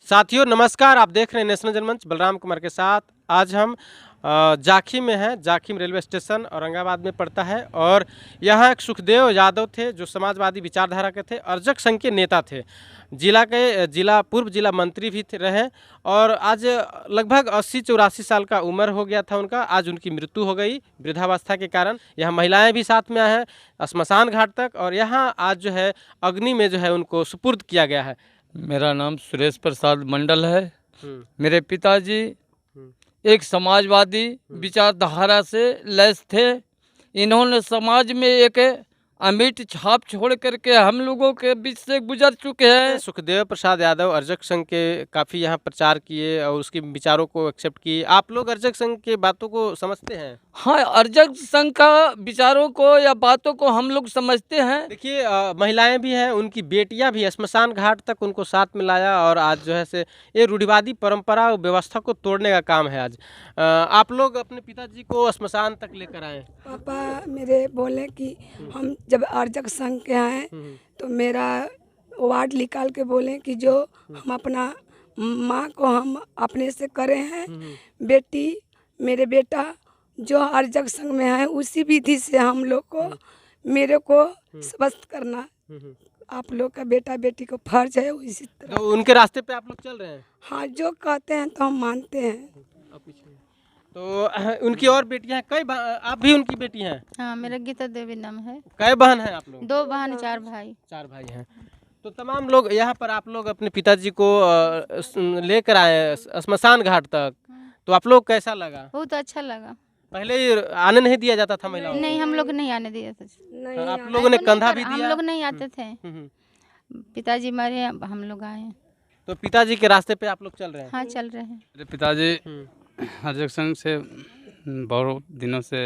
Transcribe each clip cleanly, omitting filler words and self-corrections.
साथियों नमस्कार, आप देख रहे हैं नेशनल जनमंच बलराम कुमार के साथ। आज हम जाखिम में हैं। जाखिम रेलवे स्टेशन औरंगाबाद में पड़ता है और यहाँ एक सुखदेव यादव थे जो समाजवादी विचारधारा के थे, अर्जक संघ के नेता थे, पूर्व जिला मंत्री भी रहे और आज लगभग 80-84 साल का उम्र हो गया था उनका। आज उनकी मृत्यु हो गई वृद्धावस्था के कारण। यहाँ महिलाएं भी साथ में आए हैं श्मशान घाट तक और यहाँ आज जो है अग्नि में जो है उनको सुपुर्द किया गया है। मेरा नाम सुरेश प्रसाद मंडल है। मेरे पिताजी एक समाजवादी विचारधारा से लैस थे। इन्होंने समाज में एक अमिट छाप छोड़ करके हम लोगों के बीच से गुजर चुके हैं। सुखदेव प्रसाद यादव अर्जक संघ के काफ़ी यहाँ प्रचार किए और उसके विचारों को एक्सेप्ट किए। आप लोग अर्जक संघ के बातों को समझते हैं? हाँ, अर्जक संघ का विचारों को या बातों को हम लोग समझते हैं। देखिए महिलाएं भी हैं, उनकी बेटियां भी श्मशान घाट तक उनको साथ में लाया और आज जो है से ये रूढ़िवादी परंपरा और व्यवस्था को तोड़ने का काम है। आज आप लोग अपने पिताजी को श्मशान तक लेकर आए। पापा मेरे बोले कि हम जब अर्जक संघ के आए तो मेरा वार्ड निकाल के बोले कि जो हम अपना माँ को हम अपने से करे हैं, बेटी मेरे बेटा जो अर्जक संघ में है उसी विधि से हम लोग को मेरे को स्वस्थ करना आप लोग का बेटा बेटी को फर्ज है। इसी तरह तो उनके रास्ते पे आप लोग चल रहे हैं? हाँ, जो कहते हैं तो हम मानते हैं। तो उनकी और बेटियां हैं? आप भी उनकी बेटी हैं? हाँ, मेरा गीता देवी नाम है। कई बहन हैं आप लोग? 2 बहन 4 भाई। 4 भाई हैं। तो तमाम लोग यहाँ पर आप लोग अपने पिताजी को लेकर आए श्मशान घाट तक, तो आप लोग कैसा लगा? बहुत अच्छा लगा। पहले आने नहीं दिया जाता था महिलाओं को? नहीं, हम लोग नहीं आने दिया था। नहीं, आप लोगों ने कंधा भी हम दिया? लोग नहीं आते थे। पिताजी मरे, हम लोग आए। तो पिताजी के रास्ते पे आप लोग चल रहे हैं? हाँ, चल रहे हैं। मेरे पिताजी अर्जक संघ से बहुत दिनों से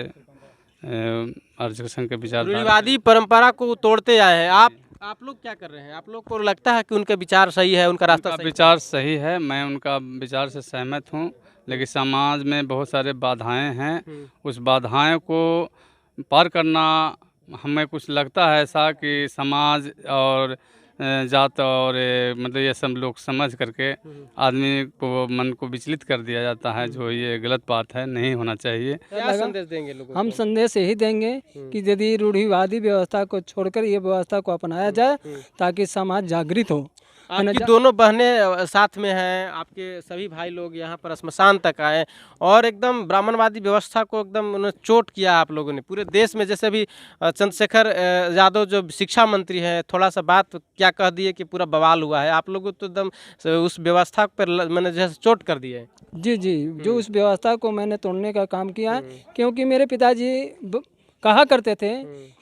अर्जक संघ के विचार रूढ़िवादी परंपरा को तोड़ते आए हैं। आप लोग क्या कर रहे हैं? आप लोग को लगता है कि उनका विचार सही है, उनका रास्ता सही? विचार सही है, मैं उनका विचार से सहमत हूँ, लेकिन समाज में बहुत सारे बाधाएं हैं। उस बाधाएं को पार करना हमें कुछ लगता है ऐसा कि समाज और जात और मतलब ये सब लोग समझ करके आदमी को मन को विचलित कर दिया जाता है, जो ये गलत बात है, नहीं होना चाहिए। क्या संदेश देंगे लोगों को? हम संदेश यही देंगे कि यदि रूढ़िवादी व्यवस्था को छोड़कर ये व्यवस्था को अपनाया जाए ताकि समाज जागृत हो। आपकी दोनों बहनें साथ में हैं, आपके सभी भाई लोग यहाँ पर श्मशान तक आए और एकदम ब्राह्मणवादी व्यवस्था को एकदम उन्होंने चोट किया आप लोगों ने पूरे देश में। जैसे भी चंद्रशेखर यादव जो शिक्षा मंत्री हैं, थोड़ा सा बात क्या कह दिए कि पूरा बवाल हुआ है। आप लोगों तो एकदम उस व्यवस्था पर मैंने जैसे चोट कर दी है। जी, जो उस व्यवस्था को मैंने तोड़ने का काम किया है, क्योंकि मेरे पिताजी कहा करते थे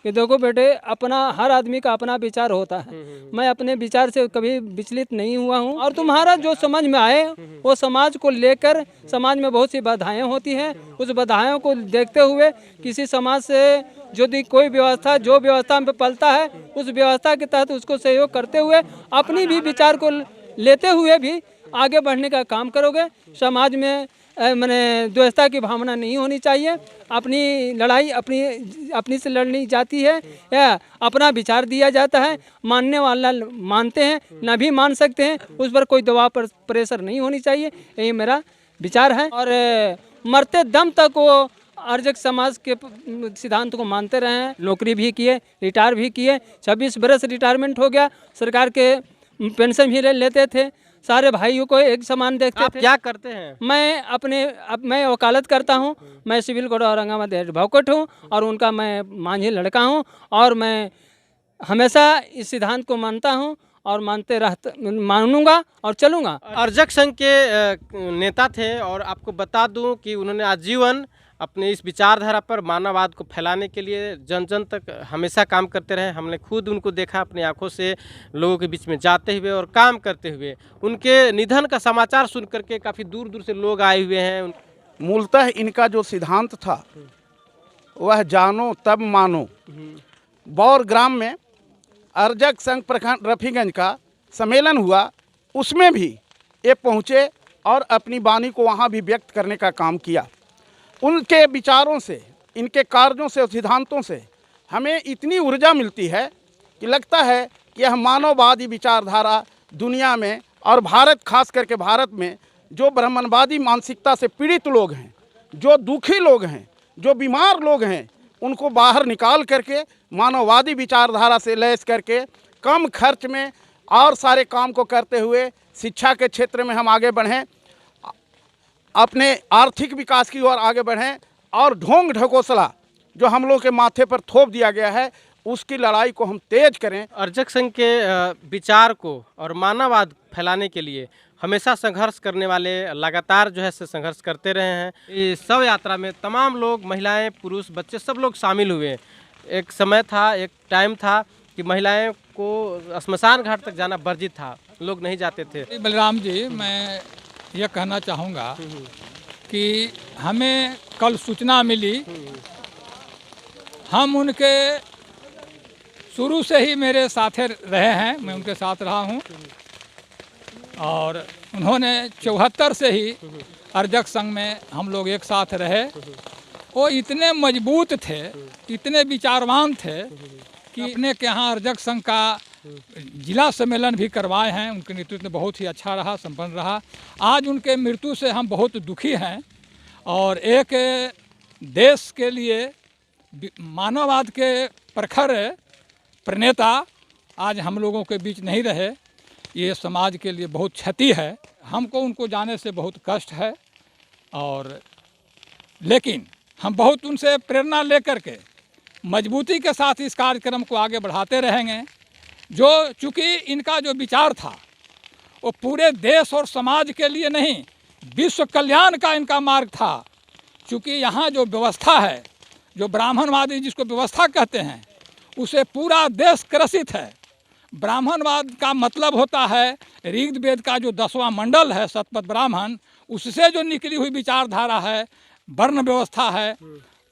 कि देखो बेटे, अपना हर आदमी का अपना विचार होता है। मैं अपने विचार से कभी विचलित नहीं हुआ हूँ और तुम्हारा जो समझ में आए वो समाज को लेकर, समाज में बहुत सी बाधाएं होती हैं, उस बाधाओं को देखते हुए किसी समाज से यदि कोई व्यवस्था जो व्यवस्था में पलता है उस व्यवस्था के तहत उसको सहयोग करते हुए अपनी भी विचार को लेते हुए भी आगे बढ़ने का काम करोगे। समाज में मैंने द्वेषता की भावना नहीं होनी चाहिए। अपनी लड़ाई अपनी से लड़नी जाती है या अपना विचार दिया जाता है। मानने वाला मानते हैं, ना भी मान सकते हैं, उस पर कोई दबाव पर प्रेशर नहीं होनी चाहिए। यही मेरा विचार है और मरते दम तक वो अर्जक समाज के सिद्धांत को मानते रहे हैं। नौकरी भी किए, रिटायर भी किए, 26 बरस रिटायरमेंट हो गया, सरकार के पेंशन भी लेते थे, सारे भाइयों को एक समान देखते थे। क्या करते हैं? मैं वकालत करता हूं। मैं सिविल कोर्ट औरंगाबाद एडवोकेट हूं और उनका मैं मांझी लड़का हूं और मैं हमेशा इस सिद्धांत को मानता हूं और मानूंगा और चलूंगा। अर्जक संघ के नेता थे और आपको बता दूं कि उन्होंने आजीवन अपने इस विचारधारा पर मानववाद को फैलाने के लिए जन जन तक हमेशा काम करते रहे। हमने खुद उनको देखा अपनी आंखों से, लोगों के बीच में जाते हुए और काम करते हुए। उनके निधन का समाचार सुन करके काफ़ी दूर दूर से लोग आए हुए हैं। मूलतः इनका जो सिद्धांत था वह जानो तब मानो। बौर ग्राम में अर्जक संघ प्रखंड रफीगंज का सम्मेलन हुआ, उसमें भी ये पहुँचे और अपनी वाणी को वहाँ भी व्यक्त करने का काम किया। उनके विचारों से, इनके कार्यों से और सिद्धांतों से हमें इतनी ऊर्जा मिलती है कि लगता है कि यह मानववादी विचारधारा दुनिया में और भारत, खास करके भारत में जो ब्राह्मणवादी मानसिकता से पीड़ित लोग हैं, जो दुखी लोग हैं, जो बीमार लोग हैं, उनको बाहर निकाल करके मानववादी विचारधारा से लैस करके कम खर्च में और सारे काम को करते हुए शिक्षा के क्षेत्र में हम आगे बढ़ें, अपने आर्थिक विकास की ओर आगे बढ़ें और ढोंग ढकोसला जो हम लोग के माथे पर थोप दिया गया है उसकी लड़ाई को हम तेज करें। अर्जक संघ के विचार को और मानववाद फैलाने के लिए हमेशा संघर्ष करने वाले लगातार जो है से संघर्ष करते रहे हैं। इस शव यात्रा में तमाम लोग, महिलाएं, पुरुष, बच्चे सब लोग शामिल हुए। एक समय था, एक टाइम था कि महिलाएं को श्मशान घाट तक जाना वर्जित था, लोग नहीं जाते थे। बलराम जी, मैं ये कहना चाहूँगा कि हमें कल सूचना मिली, हम उनके शुरू से ही मेरे साथ रहे हैं, मैं उनके साथ रहा हूँ और उन्होंने 74 से ही अर्जक संघ में हम लोग एक साथ रहे। वो इतने मजबूत थे, इतने विचारवान थे कि अपने के यहाँ अर्जक संघ का जिला सम्मेलन भी करवाए हैं। उनके नेतृत्व बहुत ही अच्छा रहा, संपन्न रहा। आज उनके मृत्यु से हम बहुत दुखी हैं और एक देश के लिए मानववाद के प्रखर प्रणेता आज हम लोगों के बीच नहीं रहे, ये समाज के लिए बहुत क्षति है। हमको उनको जाने से बहुत कष्ट है और लेकिन हम बहुत उनसे प्रेरणा लेकर के मजबूती के साथ इस कार्यक्रम को आगे बढ़ाते रहेंगे। जो चूँकि इनका जो विचार था वो पूरे देश और समाज के लिए नहीं, विश्व कल्याण का इनका मार्ग था। चूँकि यहाँ जो व्यवस्था है, जो ब्राह्मणवादी जिसको व्यवस्था कहते हैं, उसे पूरा देश ग्रसित है। ब्राह्मणवाद का मतलब होता है ऋग्वेद का जो 10वां मंडल है शतपथ ब्राह्मण, उससे जो निकली हुई विचारधारा है, वर्ण व्यवस्था है,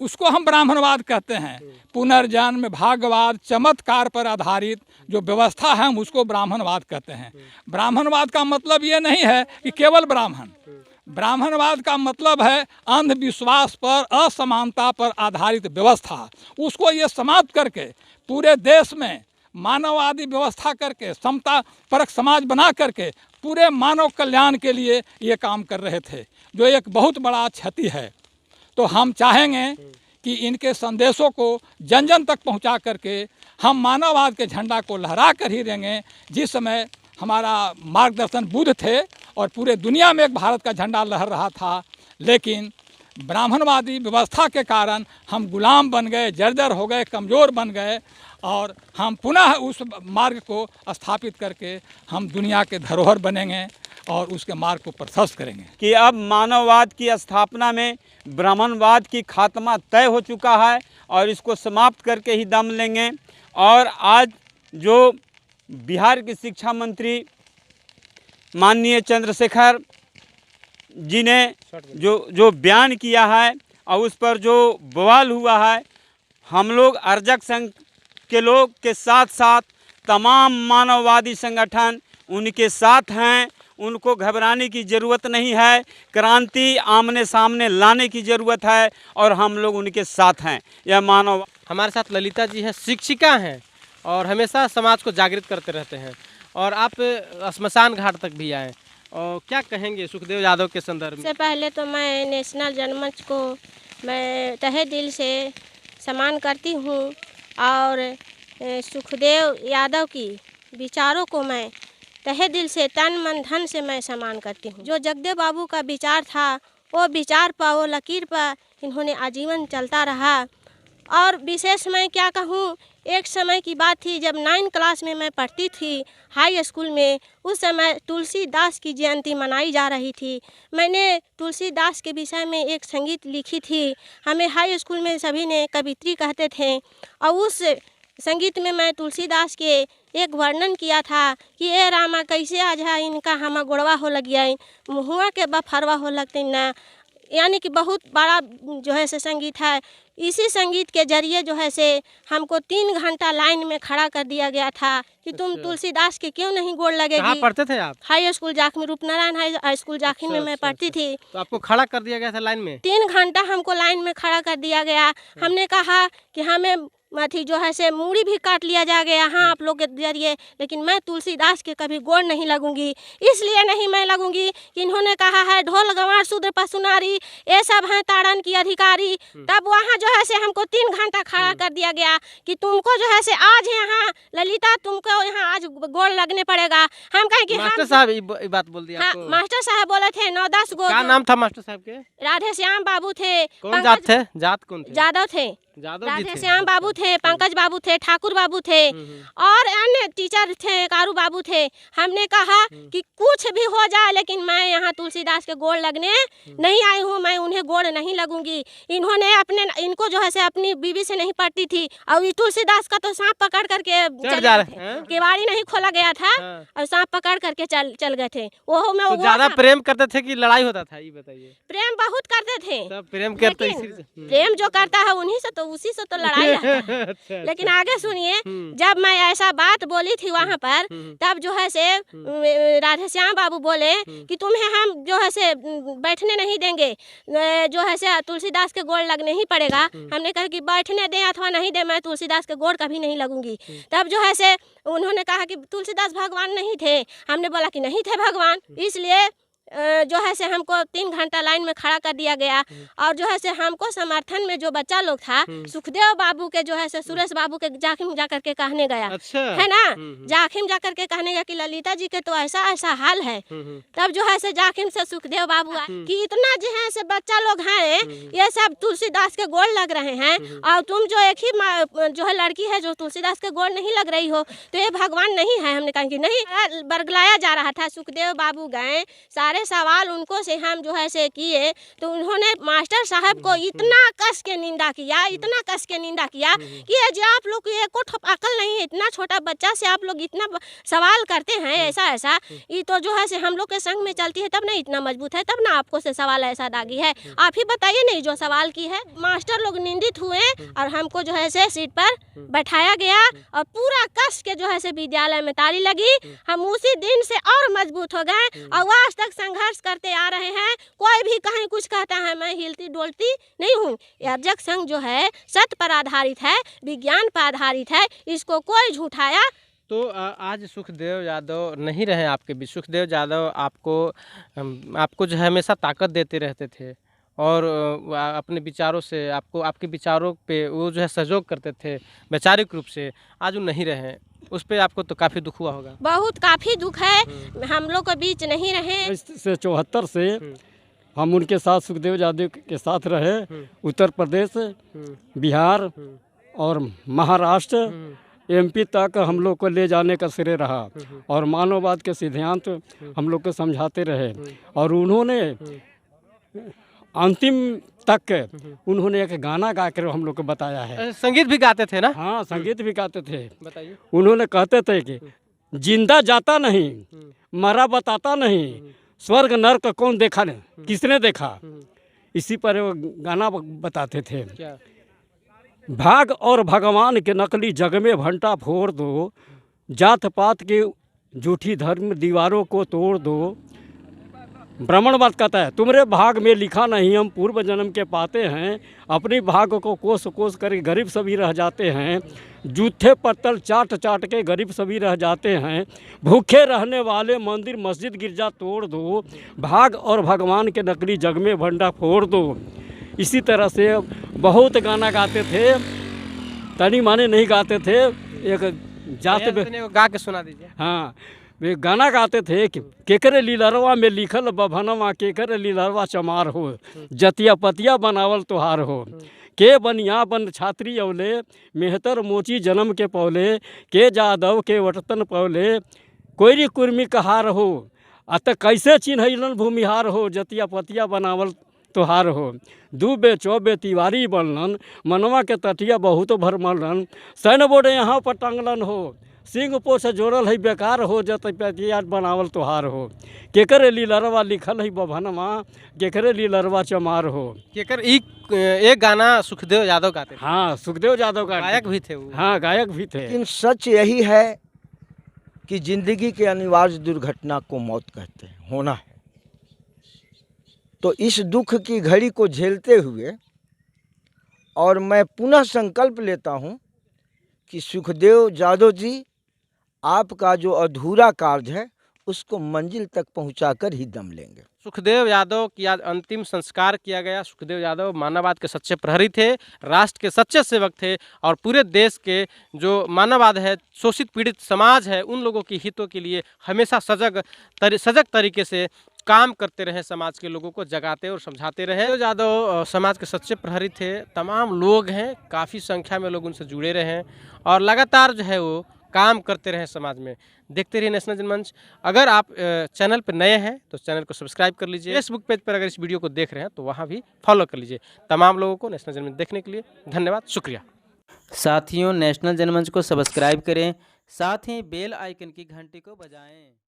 उसको हम ब्राह्मणवाद कहते हैं। पुनर्जन्म, भागवाद, चमत्कार पर आधारित जो व्यवस्था है हम उसको ब्राह्मणवाद कहते हैं। ब्राह्मणवाद का मतलब ये नहीं है कि केवल ब्राह्मण, ब्राह्मणवाद का मतलब है अंधविश्वास पर, असमानता पर आधारित व्यवस्था। उसको ये समाप्त करके पूरे देश में मानववादी व्यवस्था करके, समता परक समाज बना करके पूरे मानव कल्याण के लिए ये काम कर रहे थे, जो एक बहुत बड़ा क्षति है। तो हम चाहेंगे कि इनके संदेशों को जन जन तक पहुंचा करके हम मानववाद के झंडा को लहरा कर ही रहेंगे। जिस समय हमारा मार्गदर्शन बुद्ध थे और पूरे दुनिया में एक भारत का झंडा लहर रहा था, लेकिन ब्राह्मणवादी व्यवस्था के कारण हम गुलाम बन गए, जर्जर हो गए, कमज़ोर बन गए और हम पुनः उस मार्ग को स्थापित करके हम दुनिया के धरोहर बनेंगे और उसके मार्ग को प्रशस्त करेंगे। कि अब मानववाद की स्थापना में ब्राह्मणवाद की खात्मा तय हो चुका है और इसको समाप्त करके ही दम लेंगे। और आज जो बिहार के शिक्षा मंत्री माननीय चंद्रशेखर जी ने जो बयान किया है और उस पर जो बवाल हुआ है, हम लोग अर्जक संघ के लोग के साथ साथ तमाम मानववादी संगठन उनके साथ हैं। उनको घबराने की ज़रूरत नहीं है, क्रांति आमने सामने लाने की ज़रूरत है और हम लोग उनके साथ हैं। यह मानव। हमारे साथ ललिता जी हैं, शिक्षिका हैं और हमेशा समाज को जागृत करते रहते हैं और आप श्मशान घाट तक भी आए, और क्या कहेंगे सुखदेव यादव के संदर्भ में? सबसे पहले तो मैं नेशनल जनमंच को मैं तहे दिल से सम्मान करती हूँ और सुखदेव यादव की विचारों को मैं तहे दिल से, तन मन धन से मैं सम्मान करती हूँ। जो जगदेव बाबू का विचार था, वो विचार पर, वो लकीर पर इन्होंने आजीवन चलता रहा। और विशेष मैं क्या कहूँ, एक समय की बात थी जब 9 क्लास में मैं पढ़ती थी हाई स्कूल में, उस समय तुलसीदास की जयंती मनाई जा रही थी। मैंने तुलसीदास के विषय में एक संगीत लिखी थी। हमें हाई स्कूल में सभी ने कवित्री कहते थे और उस संगीत में मैं तुलसीदास के एक वर्णन किया था कि ए रामा कैसे आज है इनका हम गोड़वा हो लग गया, मुहुआ के बफरवा हो लगते ना, यानी कि बहुत बड़ा जो है से संगीत है। इसी संगीत के जरिए जो है से हमको 3 घंटा लाइन में खड़ा कर दिया गया था कि तुम तुलसीदास के क्यों नहीं गोड़ लगेगी। कहाँ पढ़ते थे आप? High school Jakhim, Rupnarayan high school Jakhim में मैं पढ़ती थी। तो आपको खड़ा कर दिया गया था लाइन में? 3 घंटा हमको लाइन में खड़ा कर दिया गया। हमने कहा कि हमें अथी जो है से मूड़ी भी काट लिया जाएगा यहाँ आप लोग के जरिए, लेकिन मैं तुलसीदास के कभी गोड़ नहीं लगूंगी। इसलिए नहीं मैं लगूंगी कि इन्होंने कहा है ढोल गंवार शूद्र पशुनारी ये सब हैं ताड़न की अधिकारी। तब वहाँ जो है से हमको 3 घंटा खड़ा कर दिया गया कि तुमको जो है से आज यहाँ ललिता तुमको यहाँ आज गोड़ लगने पड़ेगा। हम कहें कि मास्टर साहब ये बात बोल दिया हाँ, आपको? मास्टर साहब बोले थे 9-10 गो। क्या नाम था मास्टर साहब के? राधे श्याम बाबू थे। कौन जात थे? जात कौन थे? यादव थे। यादव जी राधे थे। श्याम बाबू थे, पंकज बाबू थे, ठाकुर बाबू थे और अन्य टीचर थे, कारू बाबू थे। हमने कहा कि कुछ भी हो जाए लेकिन मैं यहाँ तुलसीदास के गोड़ लगने नहीं आई हूँ, मैं उन्हें गोड़ नहीं लगूंगी। इन्होंने इनको जो है से अपनी बीवी से नहीं पड़ती थी और ये तुलसीदास का तो सांप पकड़ करके केवाड़ी नहीं खोला गया था और सांप पकड़ करके चल गए थे। वो में तो ज्यादा प्रेम करते थे कि लड़ाई होता था, ये बताइए? प्रेम बहुत करते थे। प्रेम करते प्रेम जो करता है उन्हीं से तो उसी से तो लड़ाई रहता है। अच्छा, लेकिन आगे सुनिए, जब मैं ऐसा बात बोली थी वहाँ पर तब जो है से राधे श्याम बाबू बोले कि तुम्हें हम जो है से बैठने नहीं देंगे, जो है से तुलसीदास के गोड़ लगने ही पड़ेगा। हमने कहा कि बैठने दें अथवा नहीं दें, मैं तुलसीदास के गोड़ कभी नहीं लगूंगी। तब जो है से उन्होंने कहा कि तुलसीदास भगवान नहीं थे। हमने बोला कि नहीं थे भगवान, इसलिए जो है से हमको 3 घंटा लाइन में खड़ा कर दिया गया। और जो है से हमको समर्थन में जो बच्चा लोग था सुखदेव बाबू के जो है से सुरेश बाबू के जाखिम जाकर के कहने गया। अच्छा। है ना, जाखिम जाकर के कहने गया कि ललिता जी के तो ऐसा ऐसा हाल है। तब जो है से जाखिम से सुखदेव बाबू आए कि इतना जो है से बच्चा लोग हैं ये सब तुलसीदास के गोड़ लग रहे हैं और तुम जो एक ही जो है लड़की है जो तुलसीदास के गोड़ नहीं लग रही हो तो ये भगवान नहीं है। हमने कहा कि नहीं, बरगलाया जा रहा था। सुखदेव बाबू गए, सारे सवाल उनको से हम जो है से किए तो उन्होंने मास्टर साहब को इतना कस के निंदा किया, इतना कस के निंदा किया कि ये जो आप लोग को को अकल नहीं है, इतना छोटा बच्चा से आप लोग इतना सवाल करते हैं ऐसा ऐसा। ये तो जो है से हम लोग के संग में चलती है तब ना इतना मजबूत है, तब ना आपको से सवाल ऐसा दागी है। आप ही बताइए नहीं जो सवाल की है। मास्टर लोग निंदित हुए और हमको जो है से सीट पर बैठाया गया और पूरा कस के जो है से विद्यालय में ताली लगी। हम उसी दिन से और मजबूत हो गए और आज तक संघर्ष करते आ रहे हैं। कोई भी कहीं कुछ कहता है मैं हिलती डोलती नहीं हूँ। अर्जक संघ जो है सत्य पर आधारित है, विज्ञान पर आधारित है, इसको कोई झूठाया। तो आज सुखदेव यादव नहीं रहे आपके बीच। सुखदेव यादव आपको जो है हमेशा ताकत देते रहते थे और अपने विचारों से आपके विचारों पे वो जो है सहयोग करते थे वैचारिक रूप से। आज वो नहीं रहे, उस पे आपको तो काफ़ी दुख हुआ होगा। बहुत काफ़ी दुख है, हम लोग के बीच नहीं रहे। से 74 से हम उनके साथ सुखदेव यादव के साथ रहे। उत्तर प्रदेश, बिहार और महाराष्ट्र, MP तक हम लोग को ले जाने का श्रेय रहा और मानववाद के सिद्धांत हम लोग को समझाते रहे। और उन्होंने अंतिम तक उन्होंने एक गाना गा कर हम लोग को बताया है। संगीत भी गाते थे ना? हाँ, संगीत भी गाते थे। बताइए। उन्होंने कहते थे कि जिंदा जाता नहीं, मरा बताता नहीं, स्वर्ग नर्क कौन देखा नहीं, किसने देखा। इसी पर वो गाना बताते थे। क्या? भाग और भगवान के नकली जग में भंटा फोड़ दो, जात पात के झूठी धर्म दीवारों को तोड़ दो। ब्राह्मणवाद कहता है तुम्हारे भाग में लिखा नहीं, हम पूर्व जन्म के पाते हैं, अपनी भाग को कोस कोस कर गरीब सभी रह जाते हैं। जूठे पत्तल चाट चाट के गरीब सभी रह जाते हैं। भूखे रहने वाले मंदिर मस्जिद गिरजा तोड़ दो, भाग और भगवान के नकली जग में भंडा फोड़ दो। इसी तरह से बहुत गाना गाते थे, तनी माने नहीं गाते थे। एक जात गा के सुना दीजिए। हाँ, वे गाना गाते थे कि केकरे लीलरवा में लिखल बभनवा, केकरे लीलरवा चमार हो, जतिया पतिया बनावल तोहार हो। के बनिया बन छात्री अवले, मेहतर मोची जन्म के पौले, के जादव के वटतन पौले, कोयरी कुर्मी कहार हो, अत कैसे चिन्हलन भूमिहार हो, जतिया पतिया बनावल तोहार हो। दूबे चौबे तिवारी बनलन, मनवा के तटिया बहुत भरमलन, सैन बोर्ड यहाँ पर टंगलन हो, सिंह पोछ जोड़ल है बेकार हो, जतिया बनावल तोहार हो। केकरे लीलरवा लिखल है बभनमा, केकरे लीलरवा चमार हो। केकर एक गाना सुखदेव यादव गाते थे। हाँ, सुखदेव यादव गायक भी थे वो। हाँ, गायक भी थे। लेकिन सच यही है कि जिंदगी के अनिवार्य दुर्घटना को मौत कहते हैं, होना है। तो इस दुख की घड़ी को झेलते हुए और मैं पुनः संकल्प लेता हूं कि सुखदेव यादव जी, आपका जो अधूरा कार्य है उसको मंजिल तक पहुंचाकर ही दम लेंगे। सुखदेव यादव की आज अंतिम संस्कार किया गया। सुखदेव यादव मानववाद के सच्चे प्रहरी थे, राष्ट्र के सच्चे सेवक थे और पूरे देश के जो मानववाद है, शोषित पीड़ित समाज है, उन लोगों के हितों के लिए हमेशा सजग तरीके से काम करते रहे, समाज के लोगों को जगाते और समझाते रहे। सुखदेव यादव समाज के सच्चे प्रहरी थे। तमाम लोग हैं, काफ़ी संख्या में लोग उनसे जुड़े रहे हैं और लगातार जो है वो काम करते रहे समाज में। देखते रहिए नेशनल जनमंच। अगर आप चैनल पर नए हैं तो चैनल को सब्सक्राइब कर लीजिए। फेसबुक पेज पर अगर इस वीडियो को देख रहे हैं तो वहाँ भी फॉलो कर लीजिए। तमाम लोगों को नेशनल जनमंच देखने के लिए धन्यवाद, शुक्रिया। साथियों, नेशनल जनमंच को सब्सक्राइब करें, साथ ही बेल आइकन की घंटी को बजाएं।